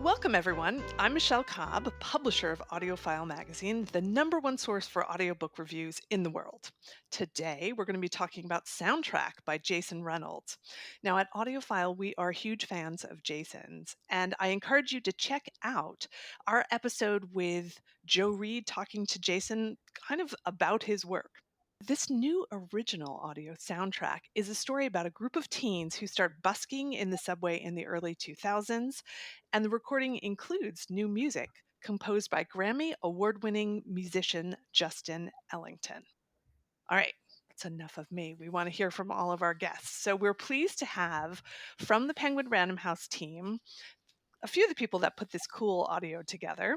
Welcome, everyone. I'm Michelle Cobb, publisher of AudioFile Magazine, the number one source for audiobook reviews in the world. Today, we're going to be talking about Soundtrack by Jason Reynolds. Now, at AudioFile, we are huge fans of Jason's, and I encourage you to check out our episode with Joe Reed talking to Jason kind of about his work. This new original audio soundtrack is a story about a group of teens who start busking in the subway in the early 2000s, and the recording includes new music composed by Grammy award winning musician Justin Ellington. All right, that's enough of me. We want to hear from all of our guests. So we're pleased to have from the Penguin Random House team a few of the people that put this cool audio together: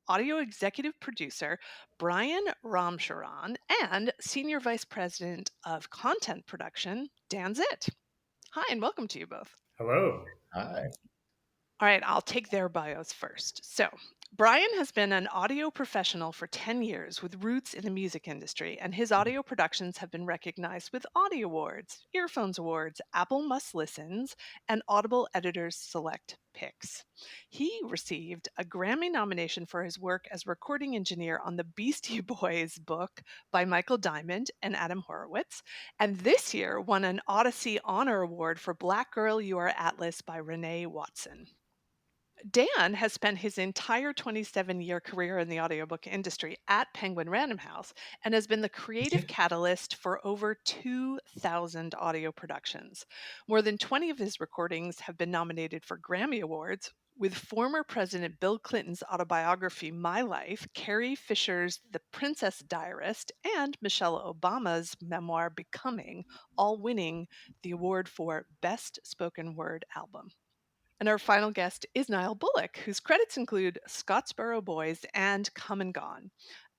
audio executive producer Brian Ramcharan, and senior vice president of content production Dan Zitt. Hi, and welcome to you both. Hello. Hi. All right, I'll take their bios first. So, Brian has been an audio professional for 10 years with roots in the music industry, and his audio productions have been recognized with Audio Awards, Earphones Awards, Apple Must Listens, and Audible Editors Select Picks. He received a Grammy nomination for his work as recording engineer on the Beastie Boys book by Michael Diamond and Adam Horowitz, and this year won an Odyssey Honor Award for Black Girl You Are Atlas by Renee Watson. Dan has spent his entire 27-year career in the audiobook industry at Penguin Random House and has been the creative catalyst for over 2,000 audio productions. More than 20 of his recordings have been nominated for Grammy Awards, with former President Bill Clinton's autobiography, My Life, Carrie Fisher's The Princess Diarist, and Michelle Obama's memoir, Becoming, all winning the award for Best Spoken Word Album. And our final guest is Niall Bullock, whose credits include Scottsboro Boys and Come and Gone.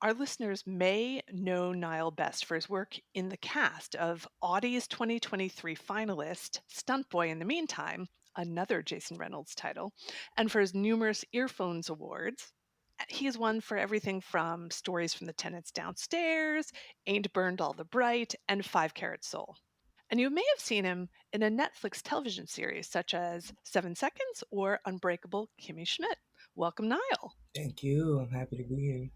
Our listeners may know Niall best for his work in the cast of Audie's 2023 finalist, Stunt Boy in the Meantime, another Jason Reynolds title, and for his numerous Earphones Awards. He has won for everything from Stories from the Tenants Downstairs, Ain't Burned All the Bright, and 5 Carat Soul. And you may have seen him in a Netflix television series such as 7 Seconds or Unbreakable Kimmy Schmidt. Welcome, Niall. Thank you. I'm happy to be here.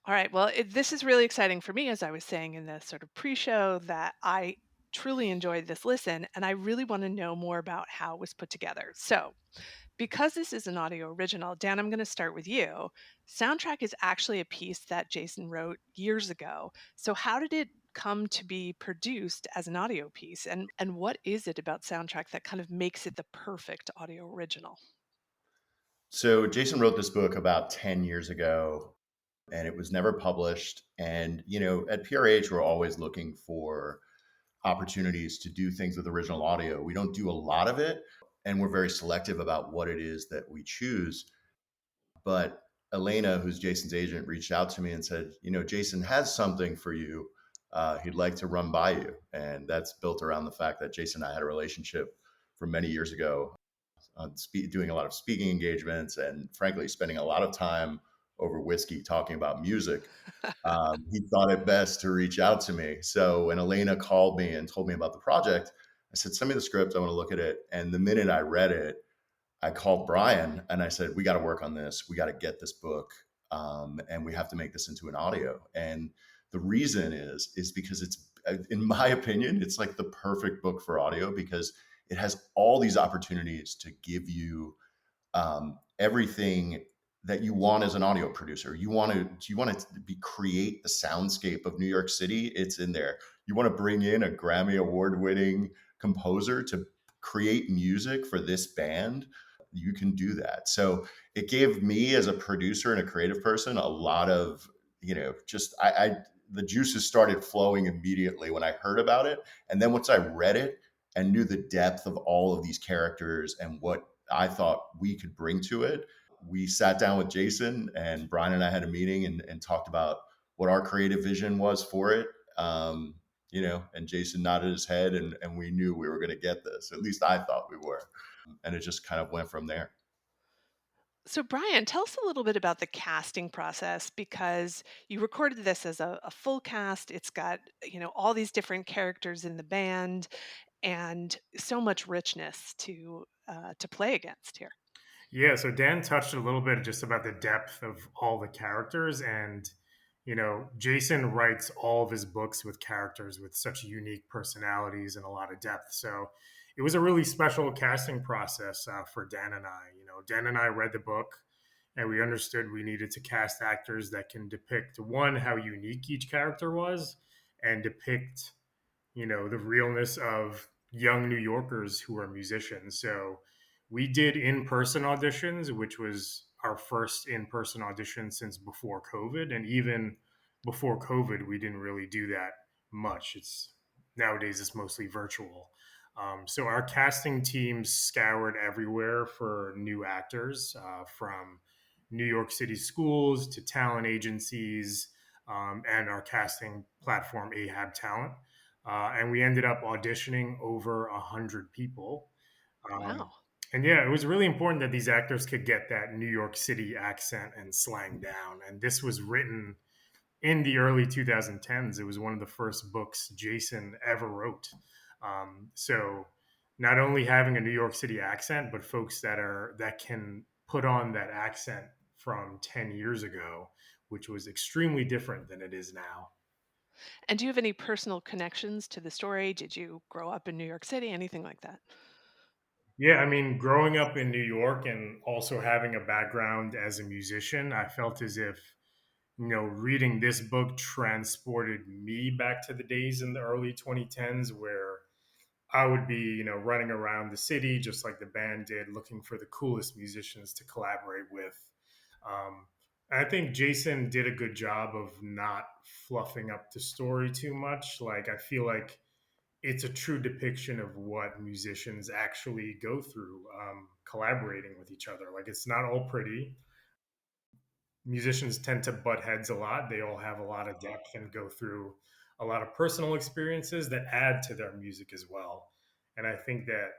All right. Well, this is really exciting for me, as I was saying in the sort of pre show, that I truly enjoyed this listen and I really want to know more about how it was put together. So, because this is an audio original, Dan, I'm going to start with you. Soundtrack is actually a piece that Jason wrote years ago. So, how did it come to be produced as an audio piece? And what is it about Soundtrack that kind of makes it the perfect audio original? So Jason wrote this book about 10 years ago and it was never published. And, at PRH, we're always looking for opportunities to do things with original audio. We don't do a lot of it and we're very selective about what it is that we choose. But Elena, who's Jason's agent, reached out to me and said, Jason has something for you. He'd like to run by you. And that's built around the fact that Jason and I had a relationship from many years ago on doing a lot of speaking engagements and frankly spending a lot of time over whiskey talking about music. He thought it best to reach out to me. So when Elena called me and told me about the project, I said, send me the script. I want to look at it. And the minute I read it, I called Brian and I said, we got to work on this. We got to get this book. And we have to make this into an audio. And the reason is because it's, in my opinion, it's like the perfect book for audio because it has all these opportunities to give you everything that you want as an audio producer. You want to create the soundscape of New York City. It's in there. You want to bring in a Grammy award winning composer to create music for this band. You can do that. So it gave me as a producer and a creative person a lot of, just I the juices started flowing immediately when I heard about it. And then once I read it and knew the depth of all of these characters and what I thought we could bring to it, we sat down with Jason and Brian and I had a meeting and talked about what our creative vision was for it. And Jason nodded his head and we knew we were going to get this. At least I thought we were. And it just kind of went from there. So, Brian, tell us a little bit about the casting process because you recorded this as a full cast. It's got, all these different characters in the band and so much richness to play against here. Yeah, so Dan touched a little bit just about the depth of all the characters. And, Jason writes all of his books with characters with such unique personalities and a lot of depth. So it was a really special casting process for Dan and I. Dan and I read the book and we understood we needed to cast actors that can depict one, how unique each character was, and depict the realness of young New Yorkers who are musicians. So we did in person auditions, which was our first in person audition since before COVID. And even before COVID, we didn't really do that much. It's nowadays it's mostly virtual. So our casting teams scoured everywhere for new actors, from New York City schools to talent agencies, and our casting platform Ahab Talent, and we ended up auditioning over 100 people. Um, Wow. and yeah, it was really important that these actors could get that New York City accent and slang down. And this was written in the early 2010s. It was one of the first books Jason ever wrote. So not only having a New York City accent, but folks that can put on that accent from 10 years ago, which was extremely different than it is now. And do you have any personal connections to the story? Did you grow up in New York City? Anything like that? Yeah, I mean, growing up in New York and also having a background as a musician, I felt as if, reading this book transported me back to the days in the early 2010s where I would be, running around the city just like the band did, looking for the coolest musicians to collaborate with. Um, I think Jason did a good job of not fluffing up the story too much. Like, I feel like it's a true depiction of what musicians actually go through, collaborating with each other. Like, it's not all pretty. Musicians tend to butt heads a lot. They all have a lot of depth and go through a lot of personal experiences that add to their music as well. And I think that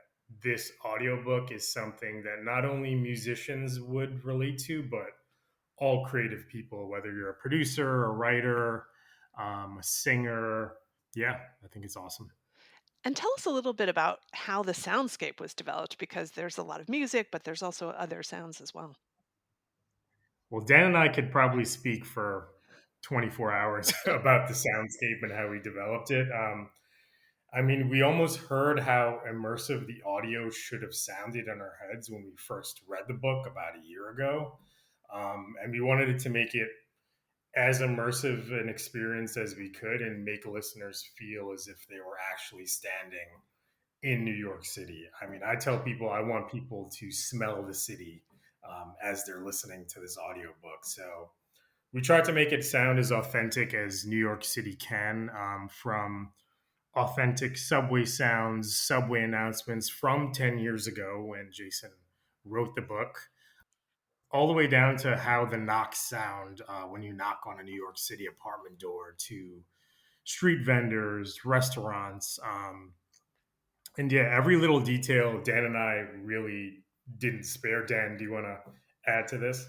this audiobook is something that not only musicians would relate to, but all creative people, whether you're a producer, a writer, a singer. Yeah, I think it's awesome. And tell us a little bit about how the soundscape was developed because there's a lot of music, but there's also other sounds as well. Well, Dan and I could probably speak for 24 hours about the soundscape and how we developed it. I mean, we almost heard how immersive the audio should have sounded in our heads when we first read the book about a year ago. And we wanted it to make it as immersive an experience as we could and make listeners feel as if they were actually standing in New York City. I mean, I tell people I want people to smell the city, as they're listening to this audiobook. So we tried to make it sound as authentic as New York City can, from authentic subway sounds, subway announcements from 10 years ago when Jason wrote the book, all the way down to how the knocks sound when you knock on a New York City apartment door, to street vendors, restaurants. And yeah, every little detail Dan and I really didn't spare. Dan, do you want to add to this?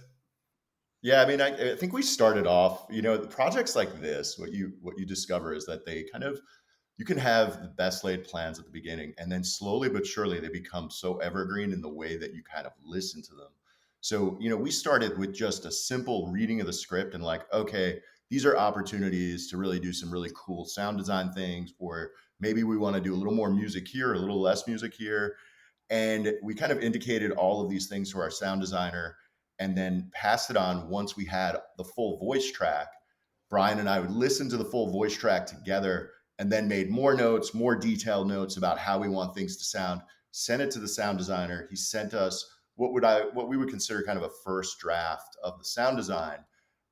Yeah, I mean, I think we started off, the projects like this. What you discover is that they kind of you can have the best laid plans at the beginning, and then slowly but surely they become so evergreen in the way that you kind of listen to them. So, we started with just a simple reading of the script and like, okay, these are opportunities to really do some really cool sound design things, or maybe we want to do a little more music here, a little less music here. And we kind of indicated all of these things to our sound designer and then passed it on once we had the full voice track. Brian and I would listen to the full voice track together and then made more notes, more detailed notes about how we want things to sound, sent it to the sound designer. He sent us what we would consider kind of a first draft of the sound design.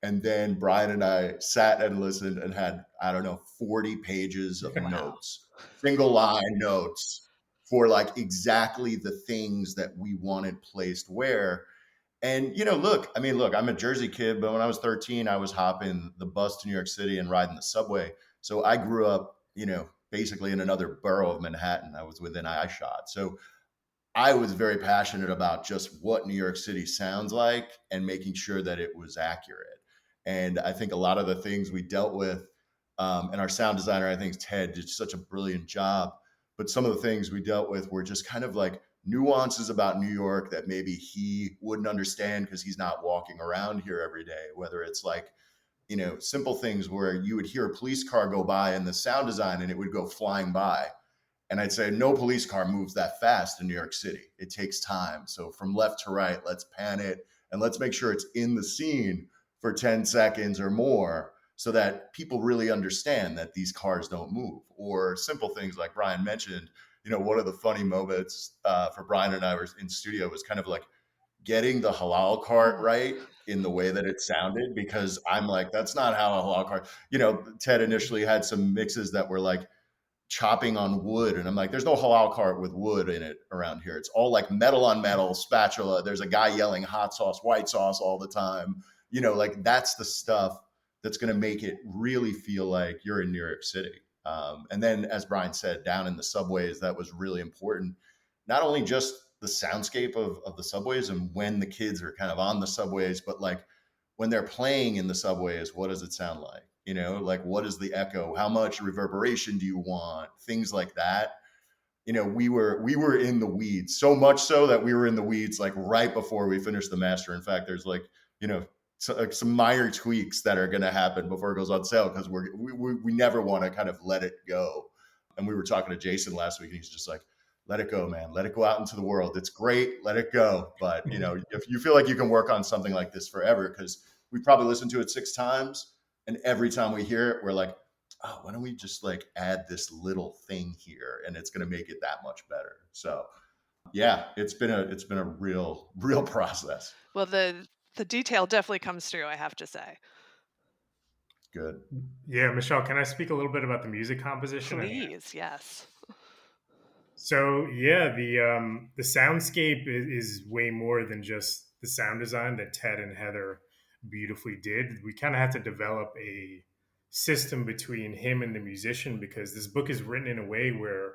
And then Brian and I sat and listened and had, I don't know, 40 pages of Wow. notes, single line notes for like exactly the things that we wanted placed where. And look, I mean, look, I'm a Jersey kid, but when I was 13, I was hopping the bus to New York City and riding the subway. So I grew up, basically in another borough of Manhattan. I was within eye shot. So I was very passionate about just what New York City sounds like and making sure that it was accurate. And I think a lot of the things we dealt with, and our sound designer, I think Ted, did such a brilliant job. but some of the things we dealt with were just kind of like nuances about New York that maybe he wouldn't understand because he's not walking around here every day. Whether it's like, simple things where you would hear a police car go by and the sound design and it would go flying by. And I'd say no police car moves that fast in New York City. It takes time. So from left to right, let's pan it and let's make sure it's in the scene for 10 seconds or more so that people really understand that these cars don't move. Or simple things like Brian mentioned, one of the funny moments for Brian and I was in studio was kind of like getting the halal cart Mm. right in the way that it sounded, because I'm like, that's not how a halal cart, Ted initially had some mixes that were like chopping on wood. And I'm like, there's no halal cart with wood in it around here. It's all like metal on metal, spatula. There's a guy yelling hot sauce, white sauce all the time. Like that's the stuff that's going to make it really feel like you're in New York City. And then, as Brian said, down in the subways, that was really important. Not only just the soundscape of the subways and when the kids are kind of on the subways, but like when they're playing in the subways, what does it sound like? Like what is the echo? How much reverberation do you want? Things like that. We were in the weeds, so much so that we were in the weeds like right before we finished the master. In fact, there's like, some minor tweaks that are going to happen before it goes on sale because we never want to kind of let it go. And we were talking to Jason last week, and he's just like, let it go, man. Let it go out into the world. It's great. Let it go. But, if you feel like you can work on something like this forever, because we probably listened to it 6 times, and every time we hear it, we're like, oh, why don't we just like add this little thing here, and it's going to make it that much better. So yeah, it's been a real process. Well, the detail definitely comes through, I have to say. Good. Yeah, Michelle, can I speak a little bit about the music composition? Please, yes. So yeah, the soundscape is way more than just the sound design that Ted and Heather beautifully did. We kind of had to develop a system between him and the musician, because this book is written in a way where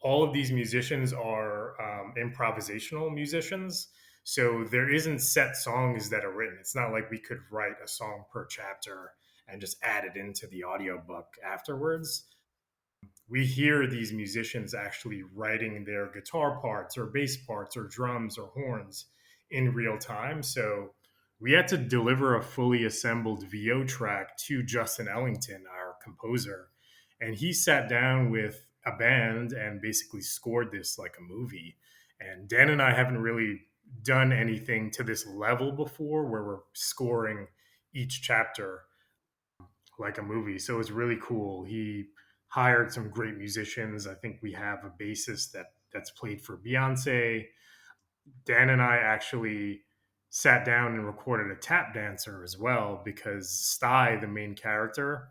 all of these musicians are improvisational musicians. So there isn't set songs that are written. It's not like we could write a song per chapter and just add it into the audiobook afterwards. We hear these musicians actually writing their guitar parts or bass parts or drums or horns in real time. So we had to deliver a fully assembled VO track to Justin Ellington, our composer. And he sat down with a band and basically scored this like a movie. And Dan and I haven't really done anything to this level before, where we're scoring each chapter like a movie. So it was really cool. He hired some great musicians. I think we have a bassist that's played for Beyonce. Dan and I actually sat down and recorded a tap dancer as well, because Sty, the main character,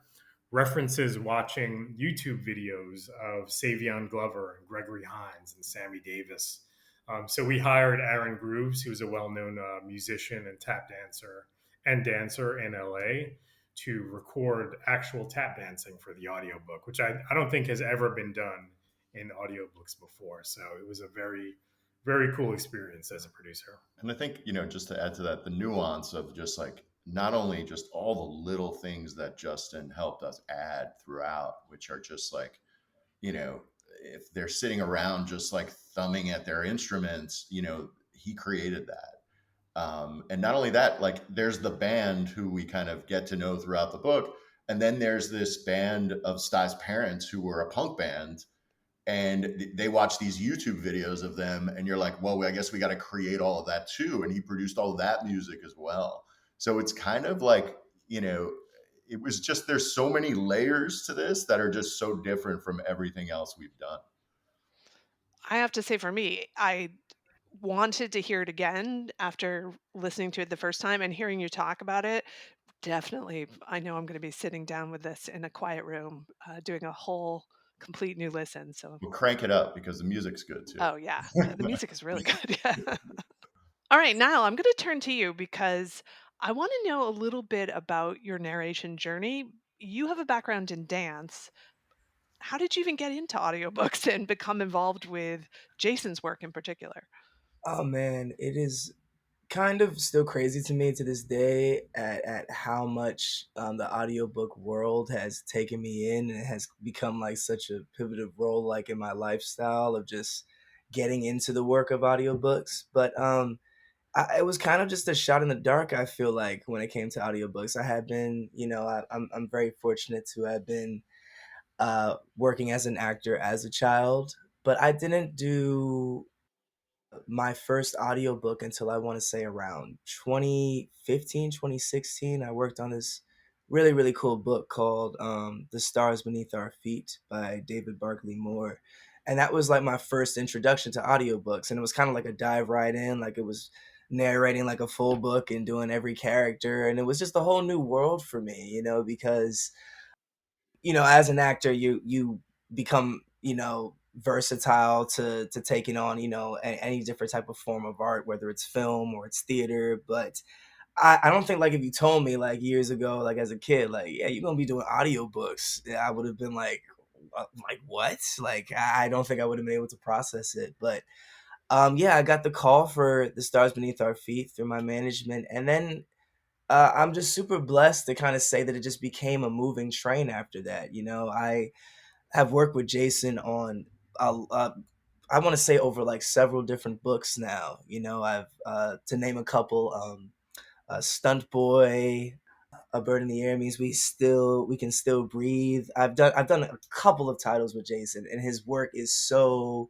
references watching YouTube videos of Savion Glover and Gregory Hines and Sammy Davis. So we hired Aaron Grooves, who's a well-known musician and tap dancer in LA, to record actual tap dancing for the audiobook, which I don't think has ever been done in audiobooks before. So it was a very, very cool experience as a producer. And I think, just to add to that, the nuance of just like not only just all the little things that Justin helped us add throughout, which are just like, you know, if they're sitting around just like thumbing at their instruments, he created that. And not only that, like there's the band who we kind of get to know throughout the book. And then there's this band of Sty's parents who were a punk band, and they watch these YouTube videos of them. And you're like, well, I guess we got to create all of that too. And he produced all of that music as well. So it's kind of like, it was just, there's so many layers to this that are just so different from everything else we've done. I have to say, for me, I wanted to hear it again after listening to it the first time, and hearing you talk about it. Definitely, I know I'm going to be sitting down with this in a quiet room, doing a whole complete new listen. So, We'll crank it up because the music's good too. oh yeah, the music is really good. Yeah. All right, Niall, I'm going to turn to you because I want to know a little bit about your narration journey. You have a background in dance. How did you even get into audiobooks and become involved with Jason's work in particular? Oh man, it is kind of still crazy to me to this day at how much the audiobook world has taken me in and has become like such a pivotal role like in my lifestyle of just getting into the work of audiobooks. But it was kind of just a shot in the dark, I feel like, when it came to audiobooks. I had been, I'm very fortunate to have been working as an actor as a child, but I didn't do my first audiobook until I want to say around 2015, 2016. I worked on this really, really cool book called The Stars Beneath Our Feet by David Barkley Moore. And that was like my first introduction to audiobooks. And it was kind of like a dive right in, like it was narrating like a full book and doing every character. And it was just a whole new world for me, because as an actor, you become, versatile to taking on, any different type of form of art, whether it's film or it's theater. But I don't think like if you told me like years ago, like as a kid, like, yeah, you're gonna be doing audiobooks, yeah, I would have been like what? Like I don't think I would have been able to process it. But yeah, I got the call for The Stars Beneath Our Feet through my management, and then I'm just super blessed to kind of say that it just became a moving train after that. I have worked with Jason on, I want to say over like several different books now. I've to name a couple, Stunt Boy, A Bird in the Air Means We Can Still Breathe. I've done a couple of titles with Jason, and his work is so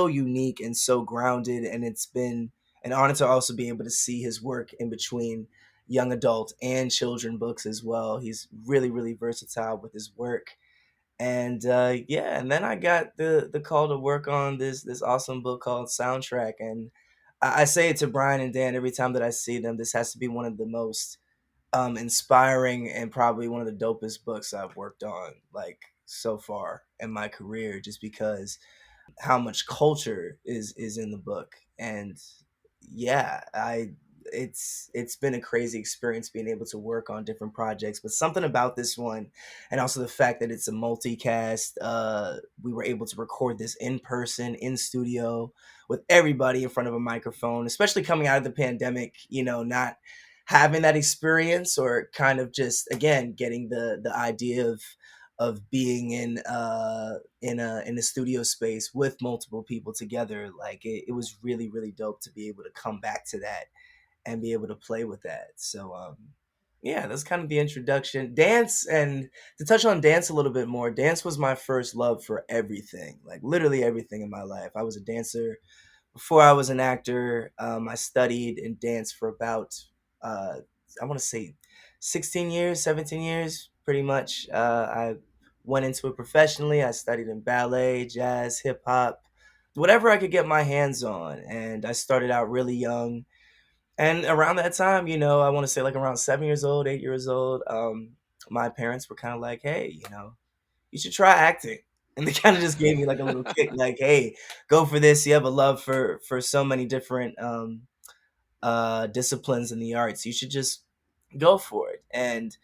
unique and so grounded, and it's been an honor to also be able to see his work in between young adult and children books as well. He's really, really versatile with his work. And yeah, and then I got the call to work on this awesome book called Soundtrack. And I say it to Brian and Dan every time that I see them. This has to be one of the most inspiring and probably one of the dopest books I've worked on like so far in my career, just because how much culture is in the book. And yeah, it's been a crazy experience being able to work on different projects, but something about this one, and also the fact that it's a multicast, we were able to record this in person in studio with everybody in front of a microphone, especially coming out of the pandemic, not having that experience, or kind of just again getting the idea of being in a studio space with multiple people together. Like it was really, really dope to be able to come back to that and be able to play with that. So yeah, that's kind of the introduction. Dance, and to touch on dance a little bit more, dance was my first love for everything, like literally everything in my life. I was a dancer before I was an actor. I studied in dance for about, uh, I want to say 16 years, 17 years, pretty much. I went into it professionally. I studied in ballet, jazz, hip hop, whatever I could get my hands on. And I started out really young. And around that time, I want to say like around 7 years old, 8 years old, my parents were kind of like, hey, you should try acting. And they kind of just gave me like a little kick, like, hey, go for this. You have a love for so many different disciplines in the arts. You should just go for it. And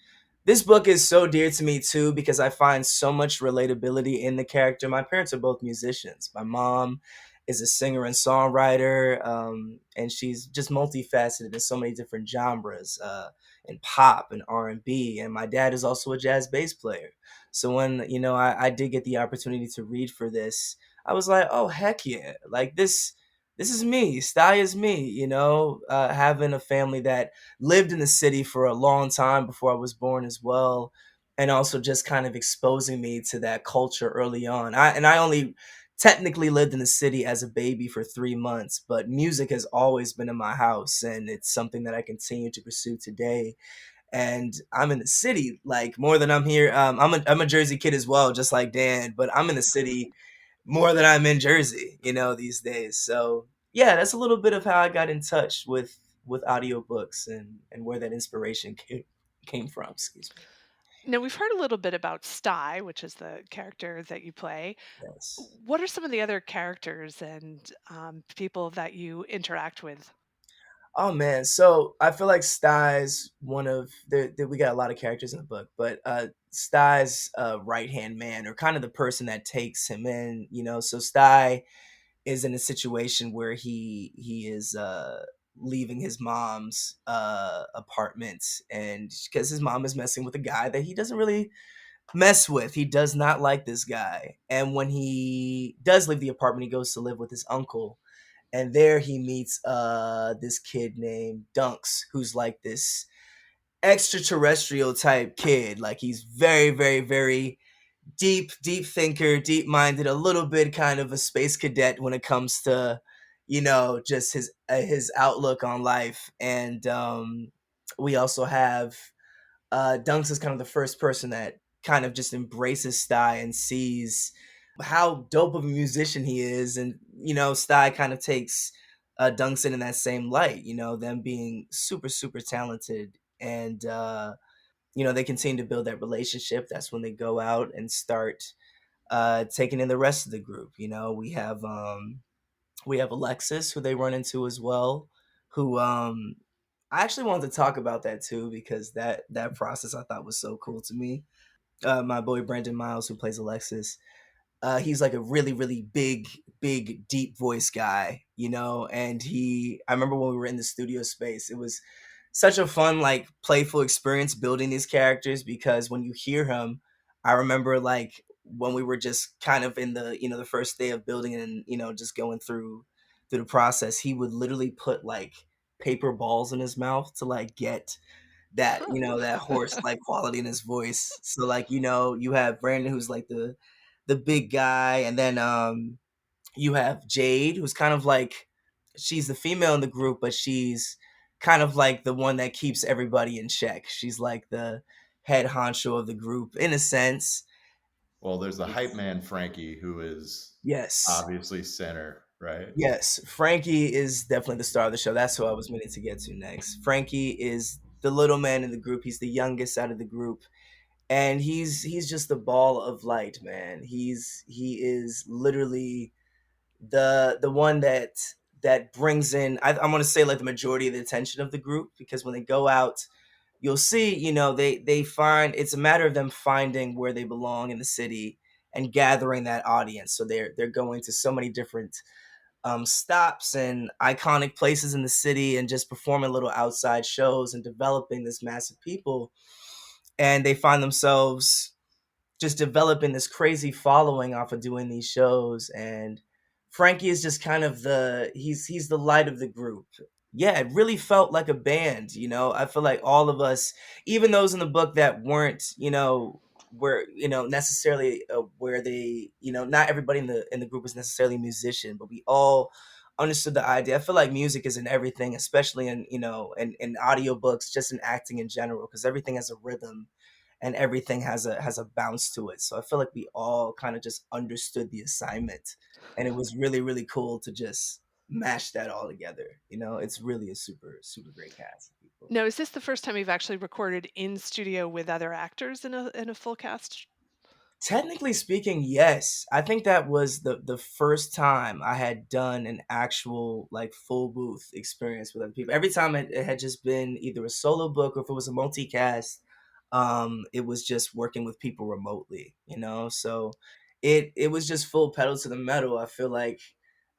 this book is so dear to me too because I find so much relatability in the character. My parents are both musicians. My mom is a singer and songwriter, and she's just multifaceted in so many different genres, in pop and R&B. And my dad is also a jazz bass player. So when I did get the opportunity to read for this, I was like, oh heck yeah! Like this is me. Sty is me. Having a family that lived in the city for a long time before I was born as well, and also just kind of exposing me to that culture early on. I only technically lived in the city as a baby for 3 months, but music has always been in my house, and it's something that I continue to pursue today. And I'm in the city like more than I'm here. I'm a Jersey kid as well, just like Dan, but I'm in the city more than I'm in Jersey, these days. So yeah, that's a little bit of how I got in touch with audiobooks and where that inspiration came from. Excuse me. Now, we've heard a little bit about Sty, which is the character that you play. Yes. What are some of the other characters and people that you interact with? Oh man, so I feel like Sty's one of we got a lot of characters in the book, but Sty's right hand man, or kind of the person that takes him in. So Sty is in a situation where he is leaving his mom's apartment, and because his mom is messing with a guy that he doesn't really mess with. He does not like this guy. And when he does leave the apartment, he goes to live with his uncle. And there he meets this kid named Dunks, who's like this extraterrestrial type kid. Like he's very, very, very deep thinker, deep minded, a little bit kind of a space cadet when it comes to, just his outlook on life. And we also have Dunks is kind of the first person that kind of just embraces Sty and sees how dope of a musician he is, and Sty kind of takes Dunks in that same light. Them being super super talented, and they continue to build that relationship. That's when they go out and start taking in the rest of the group. We have Alexis, who they run into as well, who I actually wanted to talk about that too, because that process I thought was so cool to me. My boy Brandon Miles, who plays Alexis, he's like a really really big deep voice guy, and I remember when we were in the studio space, it was such a fun, like, playful experience building these characters, because when you hear him, I remember, like, when we were just kind of in the first day of building, and just going through the process, he would literally put like paper balls in his mouth to like get that hoarse like quality in his voice. So like, you have Brandon, who's like the big guy, and then you have Jade, who's kind of like, she's the female in the group, but she's kind of like the one that keeps everybody in check. She's like the head honcho of the group in a sense. Well, there's the hype man Frankie, who is Yes. obviously center, right? Yes, Frankie is definitely the star of the show. That's who I was meaning to get to next. Frankie is the little man in the group. He's the youngest out of the group, and he's just a ball of light, man. He is literally the one that brings in, I'm going to say, like, the majority of the attention of the group, because when they go out, you'll see, they find it's a matter of them finding where they belong in the city and gathering that audience. So they're going to so many different stops and iconic places in the city, and just performing little outside shows and developing this mass of people. And they find themselves just developing this crazy following off of doing these shows. And Frankie is just kind of he's the light of the group. Yeah, it really felt like a band. I feel like all of us, even those in the book that weren't, were, necessarily where they, not everybody in the group was necessarily a musician, but we all understood the idea. I feel like music is in everything, especially in, in audiobooks, just in acting in general, because everything has a rhythm and everything has a bounce to it. So I feel like we all kind of just understood the assignment, and it was really really cool to just mash that all together. It's really a super super great cast of people. Now, is this the first time you've actually recorded in studio with other actors in a full cast? Technically speaking, yes. I think that was the first time I had done an actual, like, full booth experience with other people. Every time it had just been either a solo book, or if it was a multicast, it was just working with people remotely. So it was just full pedal to the metal. I feel like,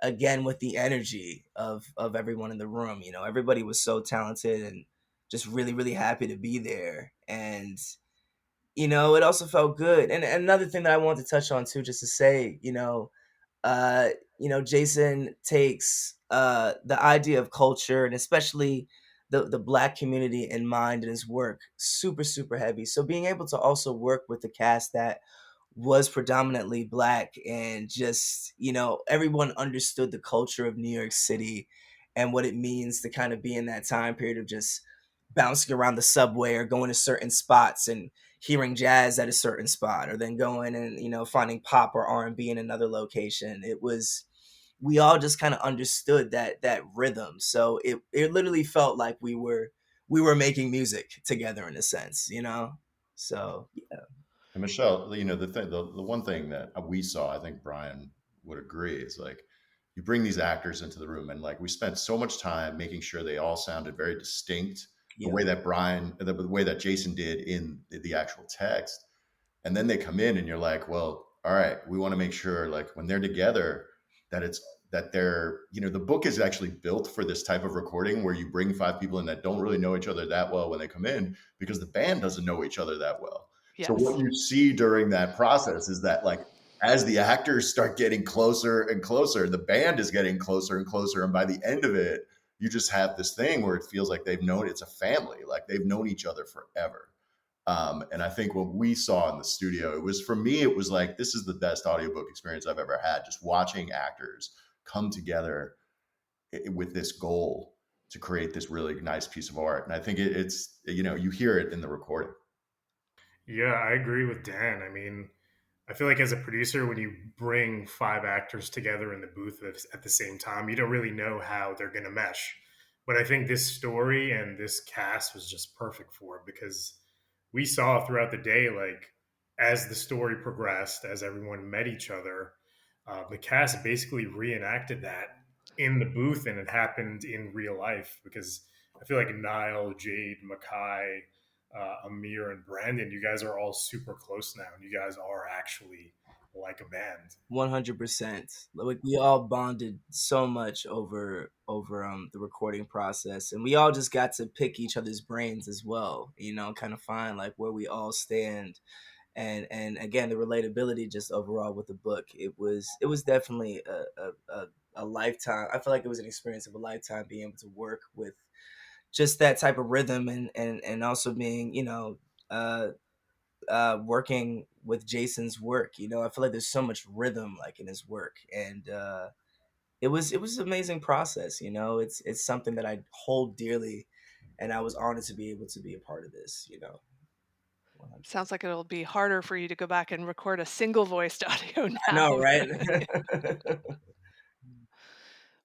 again, with the energy of everyone in the room. Everybody was so talented and just really really happy to be there. And it also felt good. And another thing that I wanted to touch on too, just to say, uh, Jason takes the idea of culture, and especially the Black community, in mind in his work, super super heavy. So being able to also work with the cast that was predominantly Black, and just, everyone understood the culture of New York City and what it means to kind of be in that time period of just bouncing around the subway, or going to certain spots and hearing jazz at a certain spot, or then going and finding pop or R&B in another location. It was We all just kind of understood that rhythm. So it literally felt like we were making music together in a sense. So yeah. And Michelle, the one thing that we saw, I think Brian would agree, is like you bring these actors into the room, and like we spent so much time making sure they all sounded very distinct, the Yeah. way that the way that Jason did in the actual text. And then they come in, and you're like, well, all right, we want to make sure, like, when they're together, that that they're, the book is actually built for this type of recording where you bring 5 people in that don't really know each other that well when they come in, because the band doesn't know each other that well. So what Yes. you see during that process is that, like, as the actors start getting closer and closer, the band is getting closer and closer. And by the end of it, you just have this thing where it feels like it's a family, like they've known each other forever. And I think what we saw in the studio, for me, it was like, this is the best audiobook experience I've ever had, just watching actors come together with this goal to create this really nice piece of art. And I think it's, you hear it in the recording. Yeah, I agree with Dan. I mean, I feel like as a producer, when you bring 5 actors together in the booth at the same time, you don't really know how they're going to mesh. But I think this story and this cast was just perfect for it, because we saw throughout the day, like, as the story progressed, as everyone met each other, the cast basically reenacted that in the booth, and it happened in real life. Because I feel like Niall, Jade, Makai, Amir, and Brandon, you guys are all super close now, and you guys are actually like a band. 100%. Like, we all bonded so much over the recording process, and we all just got to pick each other's brains as well. Kind of find like where we all stand, and again, the relatability just overall with the book. It was definitely a lifetime. I feel like it was an experience of a lifetime being able to work with just that type of rhythm, and also being, uh working with Jason's work. I feel like there's so much rhythm like in his work, and it was an amazing process. It's something that I hold dearly, and I was honored to be able to be a part of this. 100. Sounds like it'll be harder for you to go back and record a single voiced audio I know, now. right?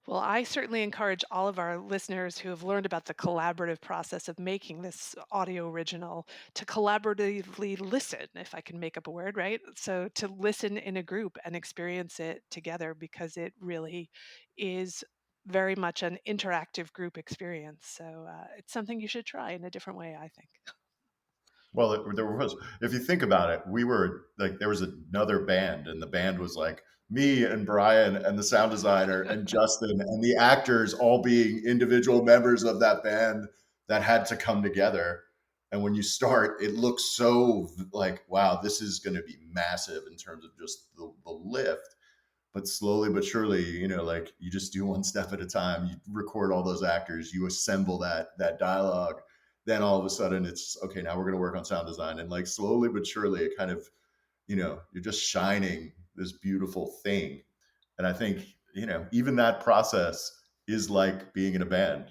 Well, I certainly encourage all of our listeners who have learned about the collaborative process of making this audio original to collaboratively listen, if I can make up a word, right? So to listen in a group and experience it together, because it really is very much an interactive group experience. So it's something you should try in a different way, I think. Well, there was, if you think about it, we were like, there was another band, and the band was like me and Brian and the sound designer and Justin and the actors all being individual members of that band that had to come together. And when you start, it looks so like, wow, this is going to be massive in terms of just the lift. But slowly but surely, like, you just do one step at a time. You record all those actors, you assemble that dialogue. Then all of a sudden it's okay, now we're going to work on sound design. And like, slowly but surely, it kind of, you're just shining this beautiful thing. And I think, even that process is like being in a band,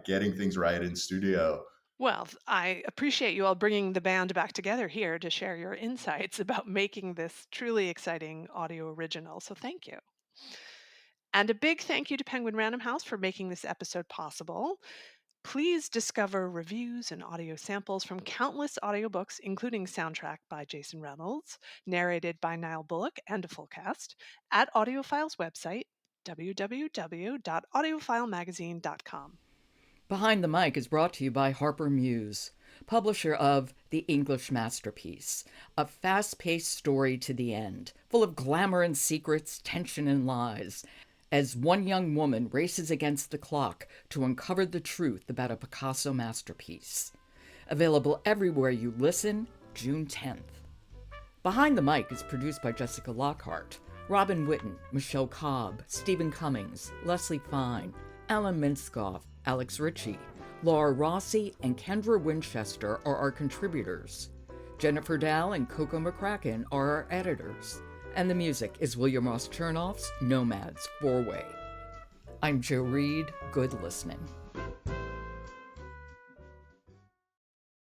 getting things right in studio. Well, I appreciate you all bringing the band back together here to share your insights about making this truly exciting audio original. So thank you. And a big thank you to Penguin Random House for making this episode possible. Please discover reviews and audio samples from countless audiobooks, including soundtrack by Jason Reynolds, narrated by Niall Bullock, and a full cast, at Audiophile's website, www.audiophilemagazine.com. Behind the Mic is brought to you by Harper Muse, publisher of The English Masterpiece, a fast-paced story to the end, full of glamour and secrets, tension and lies, as one young woman races against the clock to uncover the truth about a Picasso masterpiece. Available everywhere you listen, June 10th. Behind the Mic is produced by Jessica Lockhart, Robin Whitten, Michelle Cobb, Stephen Cummings, Leslie Fine, Alan Minskoff, Alex Ritchie, Laura Rossi, and Kendra Winchester are our contributors. Jennifer Dow and Coco McCracken are our editors. And the music is William Ross Chernoff's Nomads 4-Way. I'm Jo Reed. Good listening.